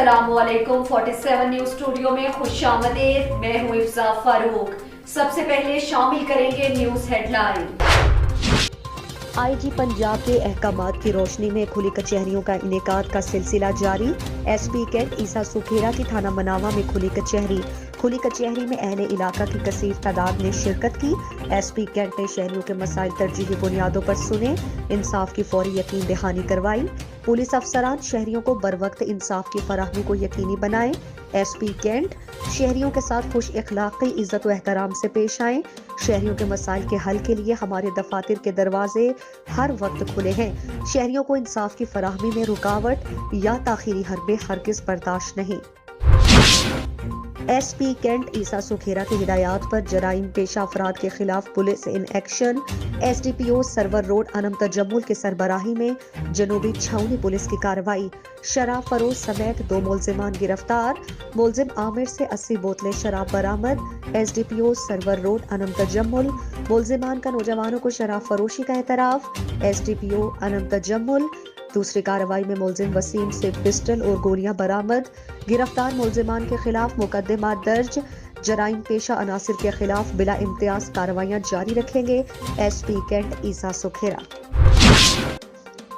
अस्सलामुअलैकुम 47 news studio में खुशामदीद। मैं हूँ इफ्जा फारूक। सबसे पहले शामिल करेंगे न्यूज हेडलाइन। आईजी पंजाब के अहकामात की रोशनी में खुली कचहरियों का इनेकाद का सिलसिला जारी। एसपी कैंट ईसा सुखेरा की थाना मनावा में खुली कचहरी में अहले इलाका की कसीर तादाद ने शिरकत की। एसपी कैंट ने शहरियों के मसाइल तरजीही बुनियादों पर सुने, इंसाफ की फौरी यकीन दहानी करवाई। पुलिस अफसरान शहरियों को बरवक्त इंसाफ की फराहमी को यकीनी बनाएं। एसपी कैंट शहरियों के साथ खुश इखलाकी इज्जत व एहतराम से पेश आएं। शहरियों के मसाइल के हल के लिए हमारे दफातर के दरवाजे हर वक्त खुले हैं। शहरियों को इंसाफ की फराहमी में रुकावट या ताखीरी हरबे हरगिज बर्दाश्त नहीं। एसपी कैंट ईसा सुखेरा की हिदायत पर जराइम पेशा अफराद के खिलाफ police in action. SDPO Sarwar road Anam Tajammul के सरबराही में जनूबी छावनी पुलिस की कार्रवाई। शराब फरोश समेत 2 मुलजिमान गिरफ्तार। मुलजिम आमिर से 80 बोतलें शराब बरामद। SDPO Sarwar road Anam Tajammul. मुलजिमान का नौजवानों को शराब फरोशी का एतराफ। एसडीपीओ अनम तजम्मुल। दूसरी कार्रवाई में मुलजिम वसीम से पिस्टल और गोलियां बरामद। गिरफ्तार मुलजिमान के खिलाफ मुकदमा दर्ज। जराइम पेशा अनासिर के खिलाफ बिला इम्तियाज कार्रवाइयां जारी रखेंगे। SP cantt Isa Sukhera.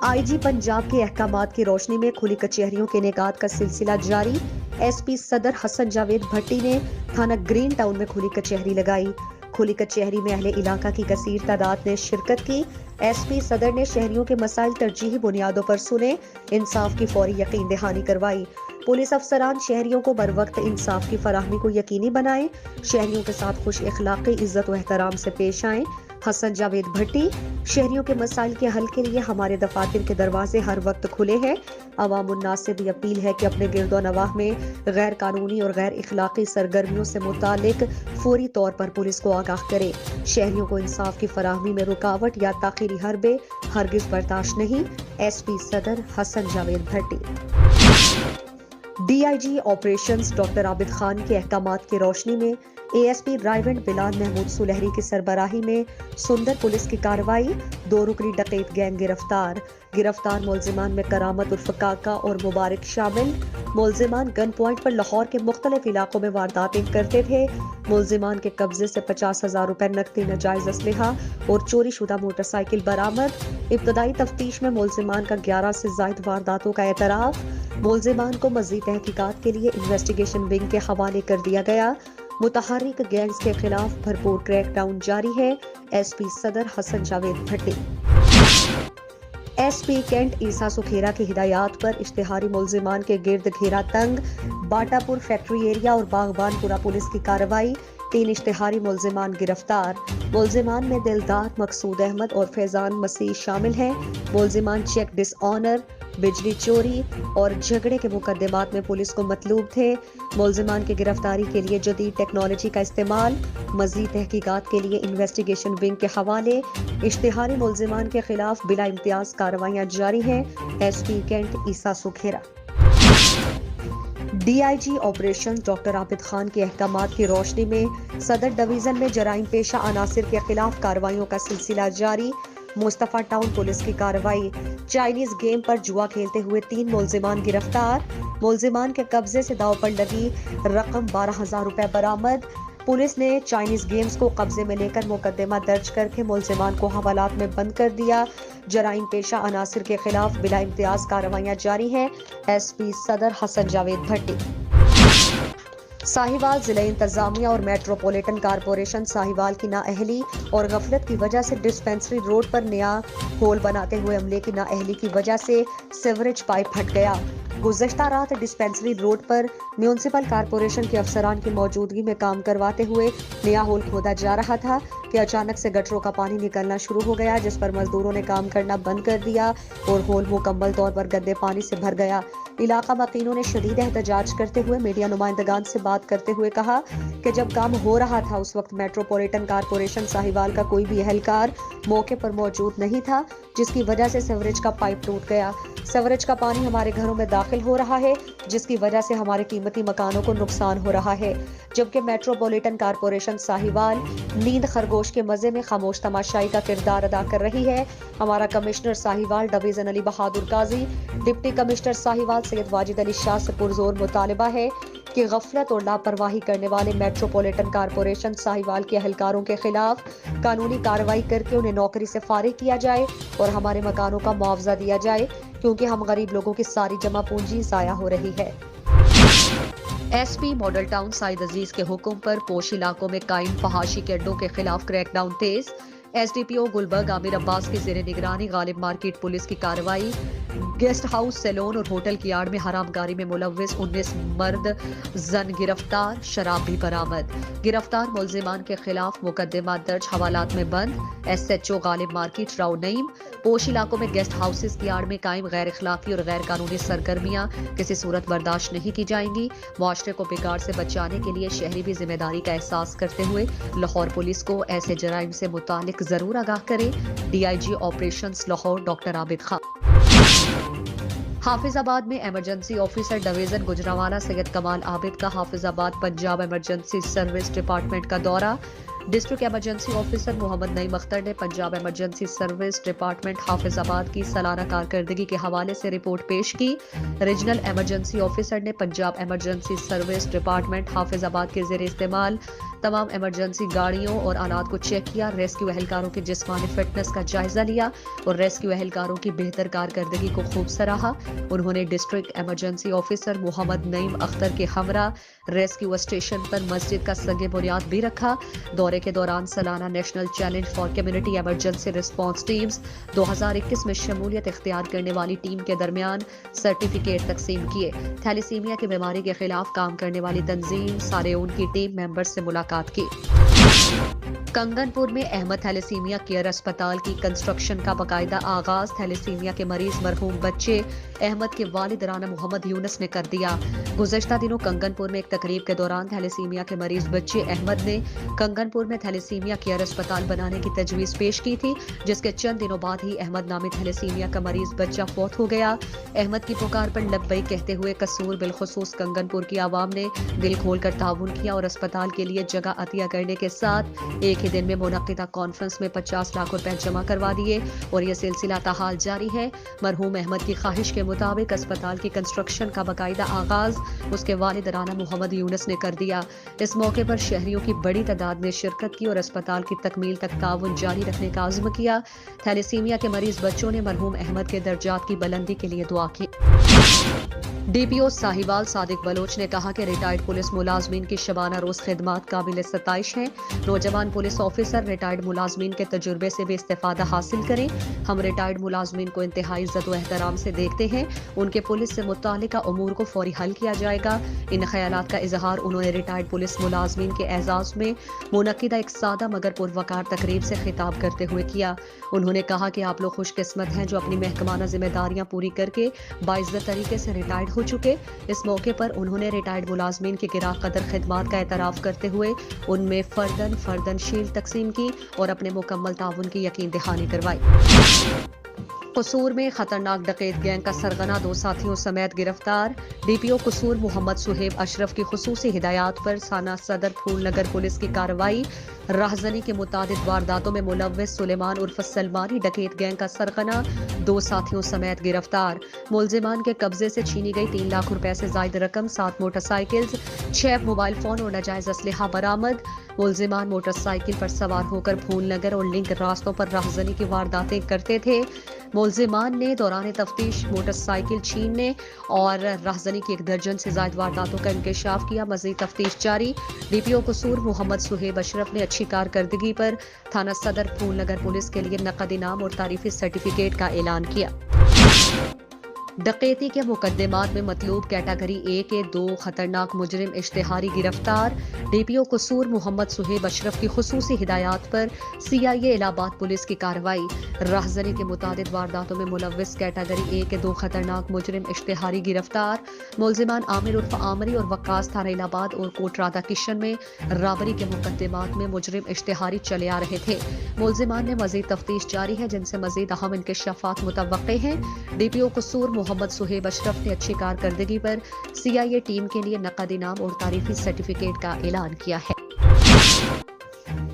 IG Punjab के अहकामात की रोशनी में खुली कचहरियों के इनेकाद का सिलसिला जारी। एसपी सदर हसन जावेद भट्टी ने थाना ग्रीन टाउन में खुली कचहरी लगाई। खुली कचहरी में अहले इलाका की कसीर तादाद ने शिरकत की। एसपी सदर ने शहरियों के मसाइल तरजीही बुनियादों पर सुने, इंसाफ की फौरी यकीन दहानी करवाई। पुलिस अफसरान शहरियों को बरवक्त इंसाफ की फराहमी को यकीनी बनाएं। शहरियों के साथ खुश इखलाकी इज्जत व एहतराम से पेश आएं। हसन जावेद भट्टी शहरियों के मसाइल के हल के लिए हमारे दफातर के दरवाजे हर वक्त खुले हैं। अवाम उन्नास से भी अपील है कि अपने गिरदो नवाह में गैर कानूनी और गैर इखलाकी सरगर्मियों से मुतालिक फौरी तौर पर पुलिस को आगाह करें। शहरियों को इंसाफ की फराहमी में रुकावट या ताखीरी हरबे हरगिज बर्दाश्त नहीं। SP Sadar Hasan Javed Bhatti. DIG operations doctor Abid Khan के अहकामात की रोशनी में एएसपी रायवंड बिलाल महमूद सुलहरी की सरबराही में सुंदर पुलिस की कार्रवाई। 2 रुकनी डकैत गैंग गिरफ्तार मुलजिमान में करामत उर्फ काका और मुबारक शामिल। मुलजिमान गन पॉइंट पर लाहौर के मुख्तलिफ इलाकों में वारदातें करते थे। मुलजिमान के कब्जे से 50,000 रुपए नकदी, नाजायज असलहा और चोरी शुदा मोटरसाइकिल बरामद। इब्तदाई तफ्तीश में मुलजिमान का 11 से जायद वारदातों का एतराफ। मुलजिमान को मजीद तहकीकात के लिए इन्वेस्टिगेशन विंग के हवाले कर दिया गया। मुतहर्रिक गैंग्स के खिलाफ भरपूर क्रैकडाउन जारी है। एसपी सदर हसन जावेद भट्टी। एसपी कैंट ईसा सुखेरा की हिदायत पर इश्तिहारी मुलजिमान के गिर्द घेरा तंग। बाटापुर फैक्ट्री एरिया और बागबानपुरा पुलिस की कार्रवाई। 3 इश्तिहारी मुलजिमान गिरफ्तार। मुलजिमान में दिलदार, मकसूद अहमद और फैजान मसीह शामिल हैं। मुलजिमान चेक डिसऑनर, बिजली चोरी और झगड़े के मुकदमात में पुलिस को मतलूब थे। मुलजिमान की गिरफ्तारी के लिए जदीद टेक्नोलॉजी का इस्तेमाल। मजीद तहकीकात के लिए इन्वेस्टिगेशन विंग के हवाले। इश्तिहारी मुलजिमान के खिलाफ बिला इम्तियाज कार्रवाइयां जारी हैं। SP cantt Isa Sukhera. DIG operation doctor Abid Khan के अहकामात की रोशनी में सदर डिवीजन में जराइम पेशा अनासिर के खिलाफ कार्रवाइयों का सिलसिला जारी। मुस्तफा टाउन पुलिस की कार्रवाई। चाइनीज गेम पर जुआ खेलते हुए 3 मुलजिमान गिरफ्तार। मुलजिमान के कब्जे से दाव पर लगी रकम 12,000 रुपए बरामद। पुलिस ने चाइनीज गेम्स को कब्जे में लेकर मुकदमा दर्ज करके मुलजिमान को हवालात में बंद कर दिया। जराइम पेशा अनासिर के खिलाफ बिला इम्तियाज कार्रवाइयां जारी हैं। एसपी सदर हसन जावेद भट्टी। साहिवाल जिला इंतजामिया और मेट्रोपॉलिटन कारपोरेशन साहिवाल की नाअहली और गफलत की वजह से डिस्पेंसरी रोड पर नया होल बनाते हुए अमले की नाअहली की वजह से सीवरेज पाइप फट गया। गुज़श्ता रात डिस्पेंसरी रोड पर म्यूनिसिपल कारपोरेशन के अफसरान की मौजूदगी में काम करवाते हुए नया होल खोदा जा रहा था कि अचानक से गटरों का पानी निकलना शुरू हो गया, जिस पर मजदूरों ने काम करना बंद कर दिया और होल मुकम्मल तौर पर गंदे पानी से भर गया। इलाका मकीनों ने शदीद एहतजाज करते हुए मीडिया नुमाइंदगान से बात करते हुए कहा कि जब काम हो रहा था उस वक्त मेट्रोपॉलिटन कारपोरेशन साहिवाल का कोई भी एहलकार मौके पर मौजूद नहीं था, जिसकी वजह से सीवरेज का पाइप टूट गया। सीवरेज का पानी हमारे घरों में दाखिल हो रहा है, जिसकी वजह से हमारे कीमती मकानों को नुकसान हो रहा है। जबकि मेट्रोपॉलिटन कारपोरेशन साहिवाल नींद खरगोश के मजे में खामोश तमाशाई का किरदार अदा कर रही है। हमारा कमिश्नर साहिवाल डिवीजन अली बहादुर काजी, डिप्टी कमिश्नर साहिवाल सैयद वाजिद अली शाह से पुरजोर मुतालबा है कि गफलत और लापरवाही करने वाले मेट्रोपॉलिटन कारपोरेशन साहिवाल के अहलकारों के खिलाफ कानूनी कार्रवाई करके उन्हें नौकरी से फारिग किया जाए और हमारे मकानों का मुआवजा दिया जाए, क्योंकि हम गरीब लोगों की सारी जमा पूंजी जाया हो रही है। एसपी मॉडल टाउन साइद अजीज के हुक्म पर पोश इलाकों में कायम फहाशी के अड्डों के खिलाफ क्रैकडाउन तेज। एसडीपीओ गुलबर्ग आमिर अब्बास की जेर निगरानी गालिब मार्केट पुलिस की कार्रवाई। गेस्ट हाउस, सैलून और होटल की आड़ में हरामगारी में मुलव्विस 19 मर्द जन गिरफ्तार, शराब भी बरामद। गिरफ्तार मुलजिमान के खिलाफ मुकदमा दर्ज, हवालात में बंद। SHO Ghalib market Rao Naeem. पोश इलाकों में गेस्ट हाउसेस की आड़ में कायम गैर इखलाकी और गैर कानूनी सरगर्मियां किसी सूरत बर्दाश्त नहीं की जाएंगी। मुआशरे को बिगाड़ से बचाने के लिए शहरी भी जिम्मेदारी का एहसास करते हुए लाहौर पुलिस को ऐसे जराइम से मुतालिक जरूर आगाह करे। DIG operations Lahore doctor Abid Khan. Hafizabad में emergency officer division Gujranwala Syed Kamal Abid का Hafizabad Punjab emergency service department का दौरा। District emergency officer Mohammad Naeem Akhtar ने Punjab emergency service department Hafizabad की सालाना कारकर्दगी के हवाले से रिपोर्ट पेश की। रीजनल इमरजेंसी ऑफिसर ने Punjab emergency service department Hafizabad के ज़ेरे इस्तेमाल तमाम इमरजेंसी गाड़ियों और आलात को चेक किया। रेस्क्यू एहलकारों की जिस्मानी फिटनेस का जायजा लिया और रेस्क्यू एहलकारों की बेहतर कारकर्दगी को खूब सराहा। उन्होंने district emergency officer Mohammad Naeem Akhtar के हमरा रेस्क्यू स्टेशन पर मस्जिद का सगे बुनियाद भी रखा। दौरे के दौरान सालाना national challenge for community emergency response teams 2021 में शमूलियत इख्तियार करने वाली टीम के दरमियान सर्टिफिकेट तकसीम किए। थैलीसीमिया की बीमारी के खिलाफ काम करने वाली तंजीम सारेउन की टीम मेंबर्स से मुलाकात की। कंगनपुर में अहमद थैलेसीमिया केयर अस्पताल की कंस्ट्रक्शन का बाकायदा आगाज थैलेसीमिया के मरीज मरहूम बच्चे अहमद के वालिद राना मोहम्मद यूनुस ने कर दिया। गुज़श्ता दिनों कंगनपुर में एक तकरीब के दौरान थैलेसीमिया के मरीज बच्चे अहमद ने कंगनपुर में थैलेसीमिया केयर अस्पताल बनाने की तजवीज़ पेश की थी, जिसके चंद दिनों बाद ही अहमद नामी थैलेसीमिया का मरीज बच्चा फौत हो गया। अहमद की पुकार पर लब्बैक कहते हुए कसूर बिलखुसूस कंगनपुर की आवाम ने दिल खोल कर ताउन किया और अस्पताल के लिए जगह अतिया करने के साथ एक ही दिन में मुनक्किदा कॉन्फ्रेंस में 50 लाख रुपए जमा करवा दिए और यह सिलसिला ताहाल जारी है। मरहूम अहमद की ख्वाहिश के मुताबिक अस्पताल की कंस्ट्रक्शन का बाकायदा आगाज उसके वालिद राना मोहम्मद यूनुस ने कर दिया। इस मौके पर शहरियों की बड़ी तादाद ने शिरकत की और अस्पताल की तकमील तक ताउन जारी रखने का आज़्म किया। थैलेसीमिया के मरीज बच्चों ने मरहूम अहमद के दर्जात की बुलंदी के लिए दुआ की। डीपीओ साहिवाल सादिक बलोच ने कहा कि रिटायर्ड पुलिस मुलाजमीन की शबाना रोज खिदमात काबिल सताइश हैं। नौजवान पुलिस ऑफिसर रिटायर्ड मुलाजमीन के तजुर्बे से भी इस्तेफादा हासिल करें। हम रिटायर्ड मुलाजमीन को इंतहाई इज्जत व एहतराम से देखते हैं। उनके पुलिस से मुतालिका उमूर को फौरी हल किया जाएगा। इन ख्यालात का इजहार उन्होंने रिटायर्ड पुलिस मुलाजमीन के एजाज में मुनक्किदा एक सादा मगर पुरवकार तकरीब से खिताब करते हुए किया। उन्होंने कहा कि आप लोग खुशकिस्मत हैं जो अपनी महकमाना जिम्मेदारियां पूरी करके बाइज्जत तरीके से रिटायर्ड हो चुके। इस मौके पर उन्होंने रिटायर्ड मुलाजमीन के गिरा कदर खिदमात का एतराफ करते हुए उनमें फर्दन शील्ड तकसीम की और अपने मुकम्मल ताउन की यकीन दहानी करवाई। कसूर में खतरनाक डकैत गैंग का सरगना 2 साथियों समेत गिरफ्तार। डीपीओ कसूर मोहम्मद सुहेब अशरफ की खुसूसी हिदायत पर थाना सदर फूलनगर पुलिस की कार्रवाई। राहजनी के मुतादिद वारदातों में मुलव्विस सुलेमान उर्फ सलमानी डकैत गैंग का सरगना 2 साथियों समेत गिरफ्तार। मुलजिमान के कब्जे से छीनी गई 3 लाख रुपए से जायद रकम, 7 मोटरसाइकिल्स, 6 मोबाइल फोन और नाजायज असलहा बरामद। मुलजिमान मोटरसाइकिल पर सवार होकर फूलनगर और लिंक रास्तों पर राहजनी की वारदातें करते थे। मुलजिमान ने दौरान तफ्तीश मोटरसाइकिल छीनने और राहजनी की 1 दर्जन से ज्यादा वारदातों का इंकशाफ किया। मजीद तफ्तीश जारी। डीपीओ कसूर मोहम्मद सुहेब अशरफ ने अच्छी कारकर्दगी पर थाना सदर फूलनगर पुलिस के लिए नकद इनाम और तारीफी सर्टिफिकेट का ऐलान किया। डकैती के मुकदमात में मतलूब कैटेगरी ए के 2 खतरनाक मुजरिम इश्तिहारी गिरफ्तार। डीपीओ कसूर मोहम्मद सुहेब अशरफ की खुसूसी हिदायत पर CIA इलाहाबाद पुलिस की कार्रवाई। राहजनी के मुतादिद वारदातों में मुलव्विस कैटेगरी ए के 2 खतरनाक मुजरिम इश्तिहारी गिरफ्तार। मुलजिमान आमिर उर्फ आमरी और वक्कास थाना इलाहाबाद और कोट राधा किशन में राबरी के मुकदमात में मुजरिम इश्तिहारी चले आ रहे थे। मुलजिमान में मजीद तफ्तीश जारी है, जिनसे मजीद अहम इंकशाफात मुतवक्के हैं। डीपीओ कसूर मोहम्मद सुहेब अशरफ ने अच्छी कारकर्दगी पर CIA टीम के लिए नकद इनाम और तारीफी सर्टिफिकेट का ऐलान किया है।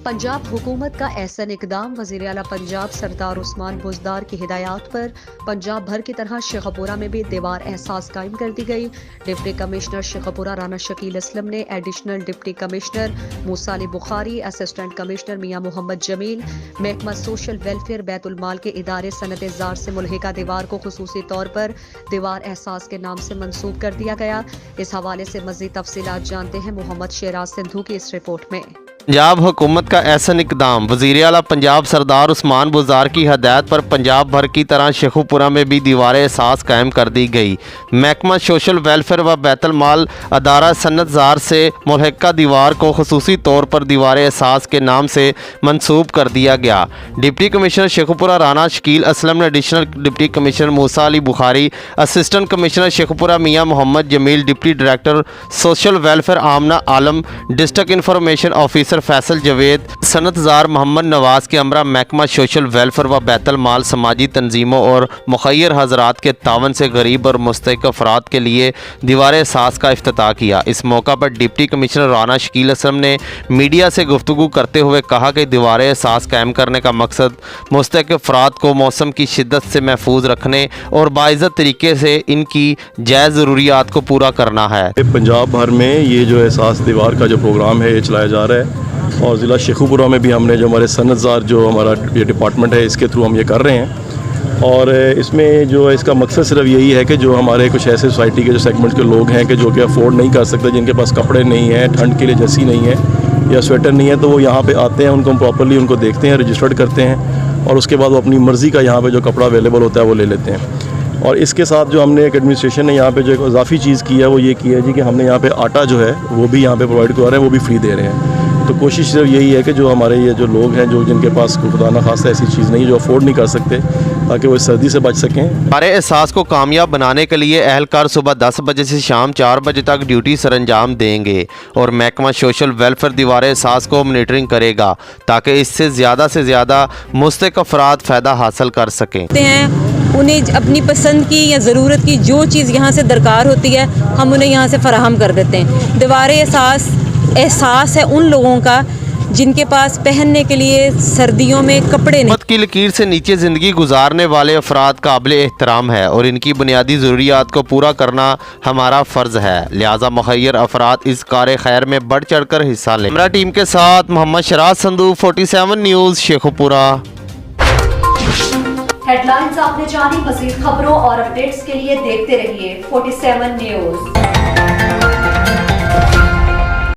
पंजाब हुकूमत का एहसन इकदाम। वज़ीर आला पंजाब सरदार उस्मान बुज़दार की हिदायत पर पंजाब भर की तरह शेखपुरा में भी दीवार एहसास कायम कर दी गई। डिप्टी कमिश्नर शेखपुरा राना शकील असलम ने additional deputy commissioner Musa Ali Bukhari, assistant commissioner मियां मोहम्मद जमील, महकमा सोशल वेलफेयर बैतुल माल के इदारे सनत जार से मुल्हिका दीवार को खुसूसी तौर पर दीवार एहसास के नाम से मंसूब कर दिया गया। इस हवाले से मज़ीद तफसीलात जानते हैं मोहम्मद शेराज सिंधु की इस रिपोर्ट में। पंजाब हुकूमत का एहसन इकदाम। वज़ीर आला पंजाब सरदार उस्मान बुज़दार की हदायत पर पंजाब भर की तरह शेखुपुरा में भी दीवार एहसास कायम कर दी गई। महकमा सोशल वेलफेयर व बैतुल माल अदारा सनत जार से मुल्हिका दीवार को खुसूसी तौर पर दीवार एहसास के नाम से मंसूब कर दिया गया। डिप्टी कमिश्नर शेखुपुरा राना शकील असलम ने additional deputy commissioner Musa Ali Bukhari, assistant commissioner Sheikhupura Mian Muhammad Jamil, deputy director social welfare Amna Alam, district information officer Faisal Javed, सनत जार मोहम्मद नवाज के अमरा, महकमा सोशल वेलफेयर व बैतुल माल समाजी तंजीमों और मुखैर हजरात के तावन से गरीब और मुस्तहिक अफराद के लिए दीवार एहसास का इफ्तिताह किया। इस मौका पर डिप्टी कमिश्नर राना शकील असलम ने मीडिया से गुफ्तगू करते हुए कहा कि दीवार एहसास कायम करने का मकसद मुस्तहिक अफराद को मौसम की शिद्दत से महफूज रखने और बाइज़्ज़त तरीके से इनकी जायज़ ज़रूरियात को पूरा करना है। पंजाब भर में ये जो एहसास दीवार का जो प्रोग्राम है ये चलाया जा रहा है और ज़िला शेखुपुरा में भी हमने जो हमारे सनत जार जो हमारा ये डिपार्टमेंट है इसके थ्रू हम ये कर रहे हैं। और इसमें जो है इसका मकसद सिर्फ यही है कि जो हमारे कुछ ऐसे सोसाइटी के जो सेगमेंट के लोग हैं कि जो कि अफोर्ड नहीं कर सकते, जिनके पास कपड़े नहीं हैं, ठंड के लिए जर्सी नहीं है या स्वेटर नहीं है, तो वो यहाँ पे आते हैं, उनको हम प्रॉपर्ली उनको देखते हैं, रजिस्टर्ड करते हैं और उसके बाद वो अपनी मर्ज़ी का यहाँ पे जो कपड़ा अवेलेबल होता है वो ले लेते हैं। और इसके साथ जो हमने एक एडमिनिस्ट्रेशन ने यहाँ पे जो एक इजाफी चीज़ की है वो ये की है जी कि हमने यहाँ पे आटा जो है वो भी यहाँ पे प्रोवाइड करवा रहे हैं, वो भी फ्री दे रहे हैं। तो कोशिश सिर्फ यही है कि जो हमारे ये जो लोग हैं जो जिनके पास खुदा न खास्ता ऐसी चीज़ नहीं जो अफोर्ड नहीं कर सकते, ताकि वो सर्दी से बच सकें। हमारे एहसास को कामयाब बनाने के लिए अहलकार सुबह 10 बजे से शाम 4 बजे तक ड्यूटी सरंजाम देंगे और महकमा सोशल वेलफेयर दीवार एहसास को मॉनिटरिंग करेगा ताकि इससे ज़्यादा मुस्तहिक अफराद फ़ायदा हासिल कर सकें। उन्हें अपनी पसंद की या ज़रूरत की जो चीज़ यहाँ से दरकार होती है हम उन्हें यहाँ से फराहम कर देते हैं। दीवार एहसास है उन लोगों का जिनके पास पहनने के लिए सर्दियों में कपड़े नहीं। की लकीर से नीचे ज़िंदगी गुजारने वाले अफराद काबिल एहतराम है और इनकी बुनियादी ज़रूरियात को पूरा करना हमारा फ़र्ज़ है, लिहाजा मुखैर अफराद इस कार खैर में बढ़ चढ़ कर हिस्सा लें। हमारा टीम के साथ मोहम्मद शेराज सिंधु, 47 न्यूज़, शेखुपुरा। हेडलाइंस आपने जानी, मज़ीद खबरों और अपडेट्स के लिए देखते रहिए 47 न्यूज़।